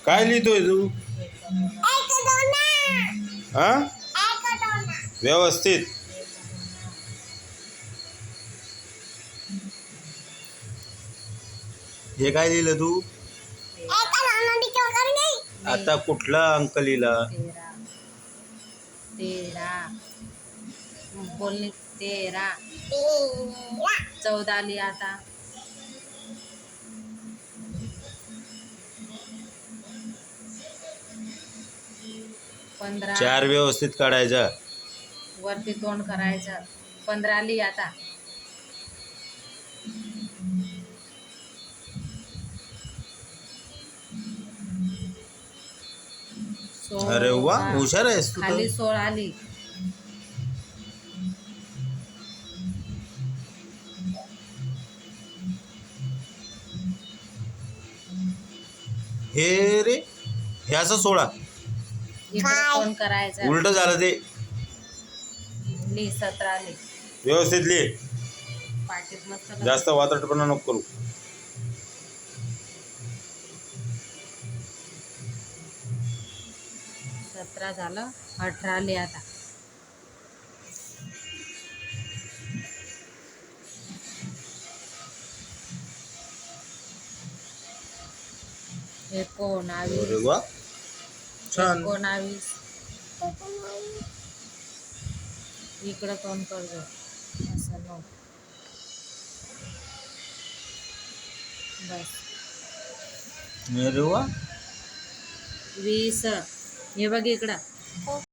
काय लिहितोय तू? हा, व्यवस्थित. हे काय लिहिलं तू? आता कुठला अंक लिहिला? 13 बोलणे 13 14 लिहा आता. 15 4 व्यवस्थित काढायचा. वरती तोंड करायचं. 15 लिहा आता. 16 अरे वा, हुशार आहेस तू खाली तर. 16 लिह. हे रे, हे असं 16 इकडे तोंड करायचं. उलट झालं ते. लिह 17 लिह. व्यवस्थित लिह. पाटीत मस्त जास्त वात्रटपणा नको करू. 17 झालं. 18 लिह आता. अरे 19 वा, छान. 19 इकडं तोंड कर गं. असं नको. बस. अरे वा. 20 हे बघ इकडं.